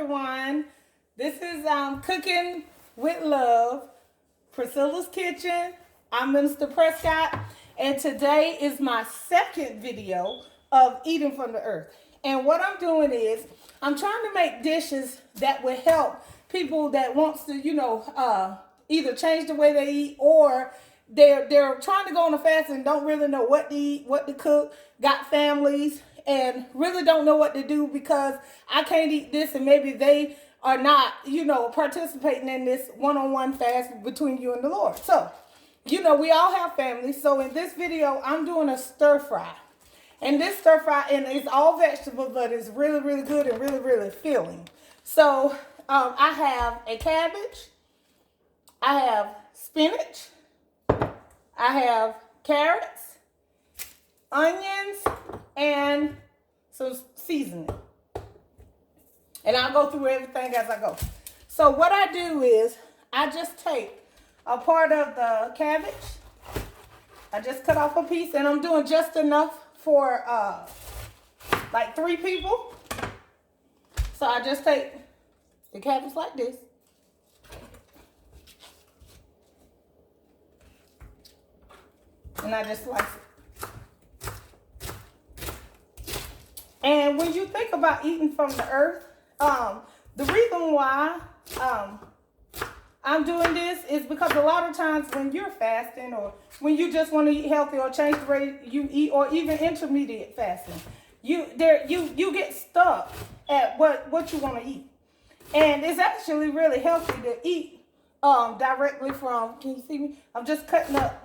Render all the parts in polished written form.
everyone. This is Cooking with Love, Priscilla's Kitchen. I'm Minister Prescott, and today is my second video of Eating from the Earth. And what I'm doing is I'm trying to make dishes that will help people that wants to, either change the way they eat, or they're trying to go on a fast and don't really know what to eat, what to cook, got families, and really don't know what to do because I can't eat this, and maybe they are not, participating in this one-on-one fast between you and the Lord. So, we all have families. So in this video, I'm doing a stir fry. And this stir fry, and it's all vegetables, but it's really, really good and really, really filling. So I have a cabbage. I have spinach. I have carrots, onions, and some seasoning. And I'll go through everything as I go. So what I do is I just take a part of the cabbage. I just cut off a piece, and I'm doing just enough for like 3 people. So I just take the cabbage like this. And I just slice it. And when you think about eating from the earth, the reason why I'm doing this is because a lot of times when you're fasting, or when you just want to eat healthy or change the way you eat, or even intermediate fasting, you get stuck at what you want to eat. And it's actually really healthy to eat directly from, can you see me? I'm just cutting up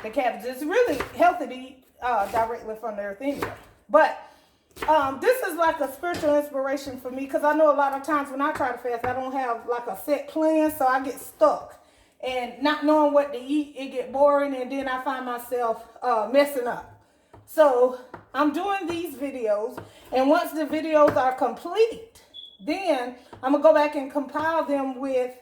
the cabbage. It's really healthy to eat directly from the earth anyway. But this is like a spiritual inspiration for me, because I know a lot of times when I try to fast, I don't have like a set plan, so I get stuck. And not knowing what to eat, it get boring, and then I find myself messing up. So I'm doing these videos, and once the videos are complete, then I'm going to go back and compile them with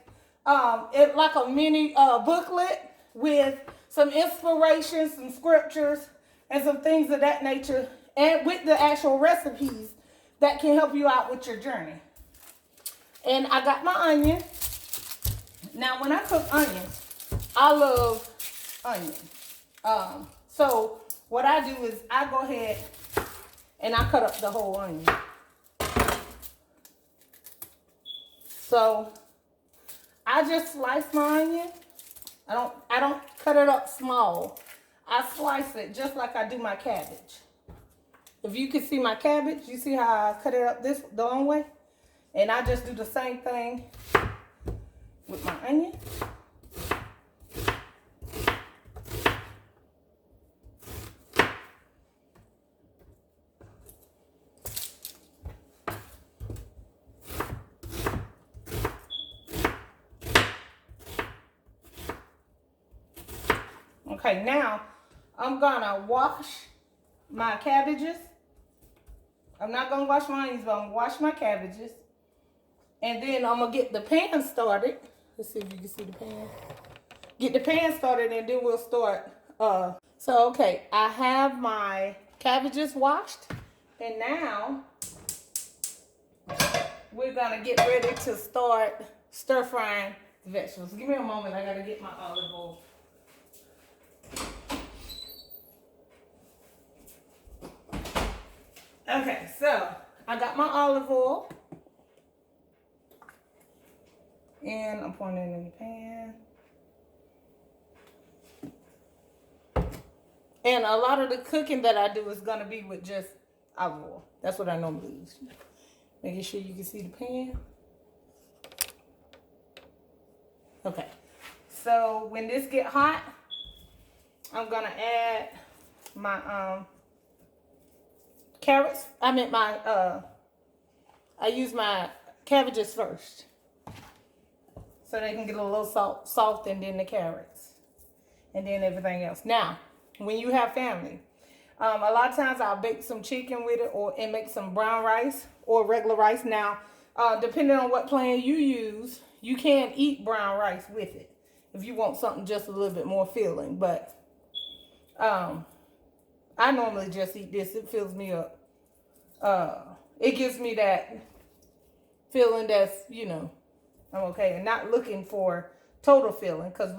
like a mini booklet with some inspiration, some scriptures, and some things of that nature, and with the actual recipes that can help you out with your journey. And I got my onion. Now, when I cook onions, I love onion. So what I do is I go ahead and I cut up the whole onion. So I just slice my onion. I don't cut it up small. I slice it just like I do my cabbage. If you can see my cabbage, you see how I cut it up the long way? And I just do the same thing with my onion. Okay, now I'm gonna wash my cabbages. I'm not gonna wash my onions, but I'm gonna wash my cabbages. And then I'm gonna get the pan started. Let's see if you can see the pan. Get the pan started, and then we'll start. Okay, I have my cabbages washed, and now we're gonna get ready to start stir frying the vegetables. Give me a moment, I gotta get my olive oil. Okay, so I got my olive oil, and I'm pouring it in the pan. And a lot of the cooking that I do is going to be with just olive oil. That's what I normally use. Making sure you can see the pan. Okay, so when this get hot, I'm going to add my carrots. I use my cabbages first, so they can get a little soft, and then the carrots, and then everything else. Now, when you have family, a lot of times I'll bake some chicken with it, and make some brown rice or regular rice. Now, depending on what plan you use, you can eat brown rice with it if you want something just a little bit more filling. But I normally just eat this. It fills me up. It gives me that feeling that's, I'm okay, and not looking for total feeling, because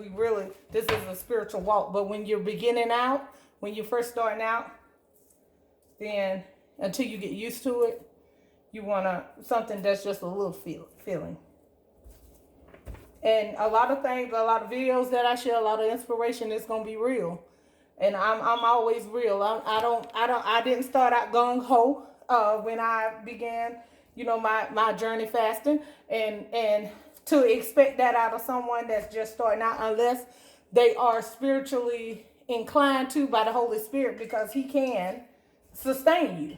this is a spiritual walk. But when you're beginning out, when you're first starting out, then until you get used to it, you want something that's just a little feeling. And a lot of things, a lot of videos that I share, a lot of inspiration is gonna be real. And I'm always real. I didn't start out gung ho when I began, my journey fasting, and to expect that out of someone that's just starting out, unless they are spiritually inclined to by the Holy Spirit, because He can sustain you.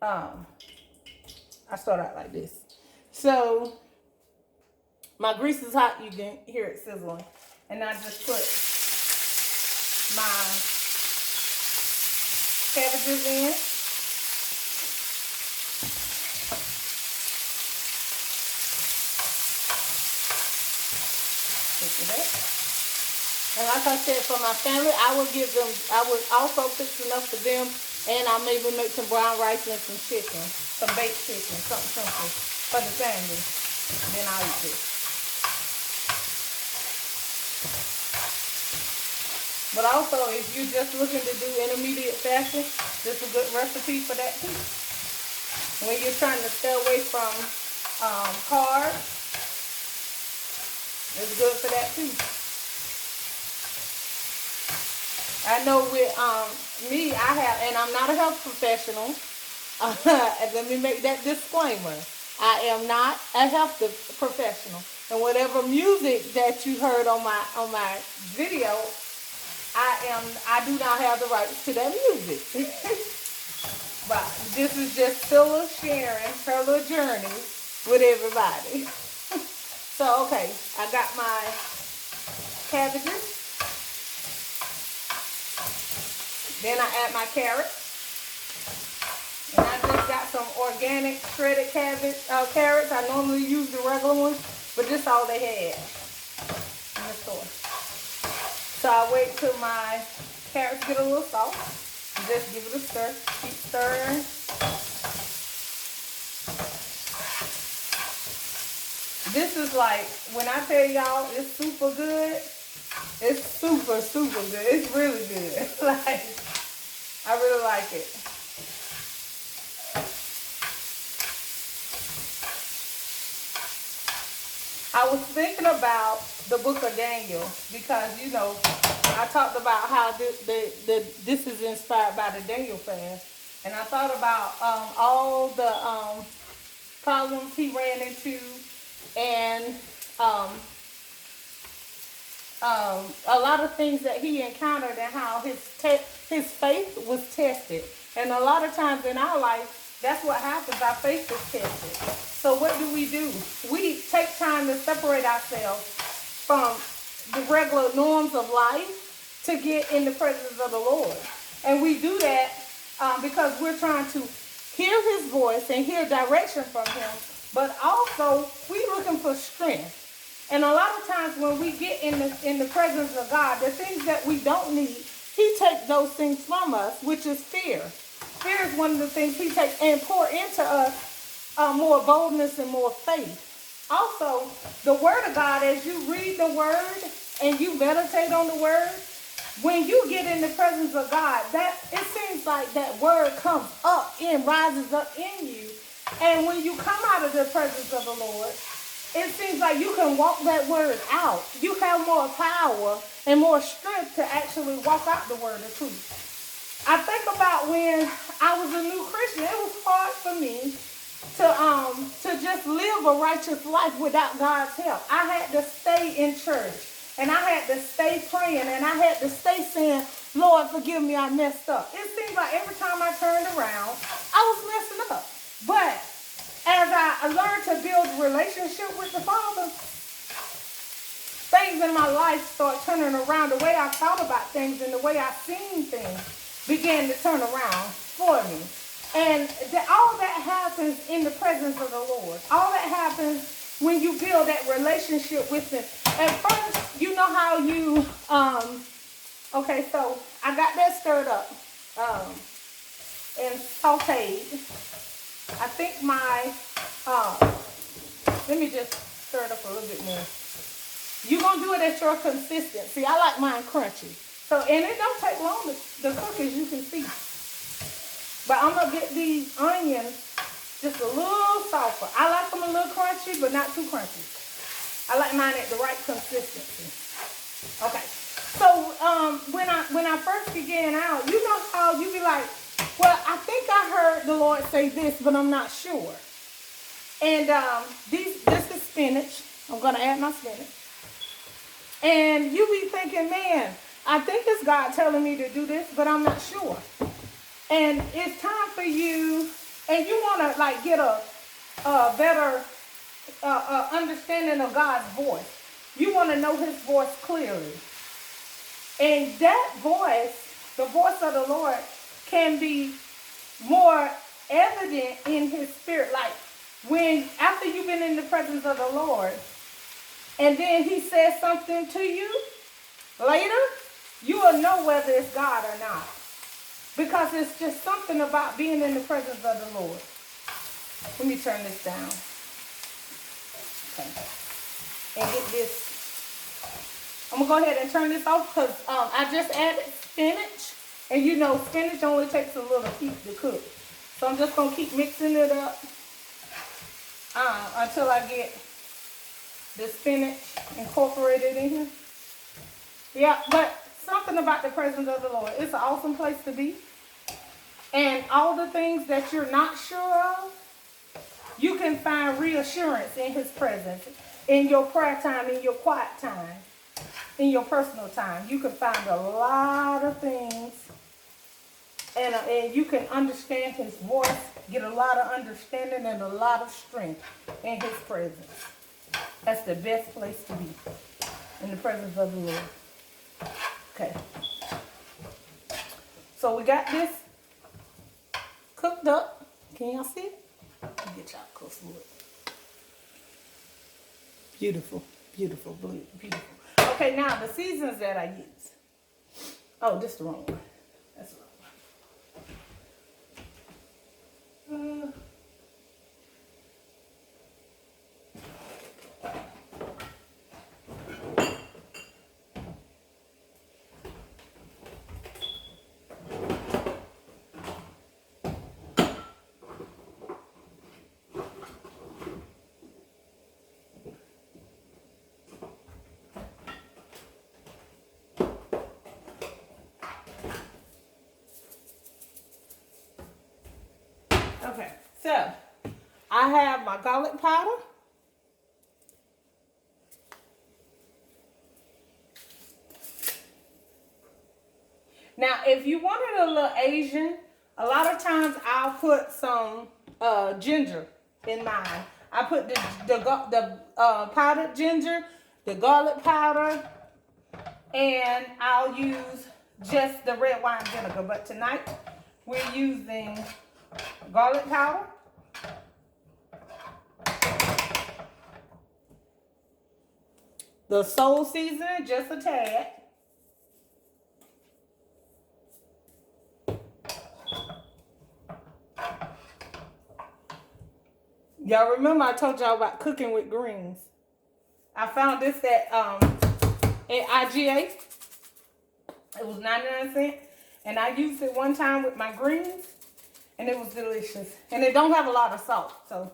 I start out like this. So my grease is hot. You can hear it sizzling, and I just put my cabbages in. Look at that. And like I said, for my family, I would also fix enough for them, and I'll maybe make some brown rice and some chicken, some baked chicken, something simple for the family. Then I'll eat this. But also, if you're just looking to do intermediate fasting, this is a good recipe for that too. When you're trying to stay away from carbs, it's good for that too. I know with me, and I'm not a health professional. Let me make that disclaimer. I am not a health professional, and whatever music that you heard on my video, I do not have the rights to that music. But this is just Phyllis sharing her little journey with everybody. So, okay, I got my cabbages. Then I add my carrots. And I just got some organic shredded carrots. I normally use the regular ones, but this is all they had in the store. So I wait till my carrots get a little soft. Just give it a stir. Keep stirring. This is like, when I tell y'all it's super good, it's super, super good. It's really good. Like, I really like it. I was thinking about the book of Daniel, because, I talked about how this is inspired by the Daniel fast. And I thought about all the problems he ran into, and a lot of things that he encountered, and how his faith was tested. And a lot of times in our life, that's what happens. Our faith is tested. So what do? We take time to separate ourselves from the regular norms of life to get in the presence of the Lord. And we do that because we're trying to hear His voice and hear direction from Him. But also, we're looking for strength. And a lot of times when we get in the presence of God, the things that we don't need, He takes those things from us, which is fear. Fear is one of the things He takes and pour into us more boldness and more faith. Also, the Word of God, as you read the Word and you meditate on the Word, when you get in the presence of God, it seems like that Word comes up and rises up in you. And when you come out of the presence of the Lord, it seems like you can walk that Word out. You have more power and more strength to actually walk out the Word of truth. I think about when I was a new Christian, it was hard for me to just live a righteous life without God's help. I had to stay in church, and I had to stay praying, and I had to stay saying, Lord, forgive me, I messed up. It seems like every time I turned around, I was messing up. But as I learned to build a relationship with the Father, things in my life start turning around. The way I thought about things and the way I seen things began to turn around for me. And all that happens in the presence of the Lord. All that happens when you build that relationship with Him. At first, you know how you, okay, so I got that stirred up and sauteed. I think my Let me just stir it up a little bit more. You're going to do it at your consistency. I like mine crunchy. So, and it don't take long to cook, as you can see. But I'm going to get these onions just a little softer. I like them a little crunchy, but not too crunchy. I like mine at the right consistency. Okay. So, when I first began out, you know how you be like, well, I think I heard the Lord say this, but I'm not sure. And this is spinach. I'm going to add my spinach. And you be thinking, man, I think it's God telling me to do this, but I'm not sure. And it's time for you, and you want to like get a better understanding of God's voice. You want to know his voice clearly. And that voice, the voice of the Lord, can be more evident in his spirit. Like when, after you've been in the presence of the Lord, and then he says something to you later, you will know whether it's God or not. Because it's just something about being in the presence of the Lord. Let me turn this down. Okay. And get this. I'm going to go ahead and turn this off because I just added spinach. And you know, spinach only takes a little heat to cook. So I'm just going to keep mixing it up until I get the spinach incorporated in here. Yeah, but something about the presence of the Lord. It's an awesome place to be. And all the things that you're not sure of, you can find reassurance in his presence. In your prayer time, in your quiet time, in your personal time. You can find a lot of things. And you can understand his voice, get a lot of understanding and a lot of strength in his presence. That's the best place to be, in the presence of the Lord. Okay. So we got this cooked up. Can y'all see it? Let me get y'all close look. Beautiful, beautiful, beautiful. Okay, now the seasons that I use. Oh, this is the wrong one. That's the wrong one. Okay, so I have my garlic powder. Now, if you want it a little Asian, a lot of times I'll put some ginger in mine. I put the powdered ginger, the garlic powder, and I'll use just the red wine vinegar. But tonight, we're using garlic powder, the soul seasoning, just a tad, y'all remember I told y'all about cooking with greens. I found this at IGA. It was 99 cents, and I used it one time with my greens. And it was delicious. And it don't have a lot of salt, so.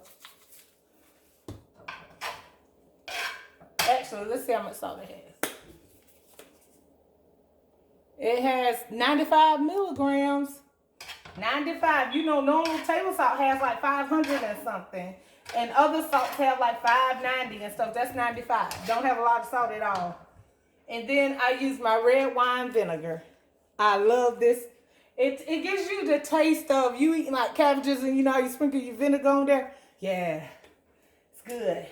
Actually, let's see how much salt it has. It has 95 milligrams. 95. You know, normal table salt has like 500 and something. And other salts have like 590 and stuff. That's 95. Don't have a lot of salt at all. And then I use my red wine vinegar. I love this. It gives you the taste of you eating like cabbages and you know how you sprinkle your vinegar on there? Yeah, it's good.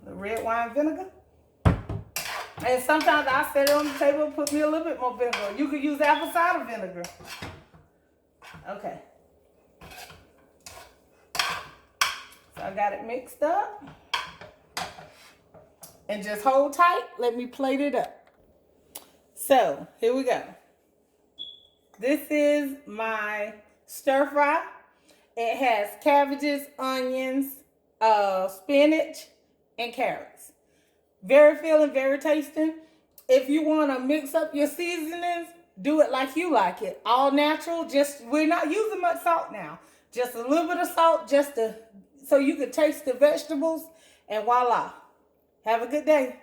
The red wine vinegar. And sometimes I set it on the table and put me a little bit more vinegar. You could use apple cider vinegar. Okay. So I got it mixed up. And just hold tight. Let me plate it up. So, here we go. This is my stir fry. It has cabbages, onions, spinach, and carrots. Very filling, very tasty. If you want to mix up your seasonings, do it like you like it. All natural. Just we're not using much salt now. Just a little bit of salt, so you can taste the vegetables, and voila. Have a good day.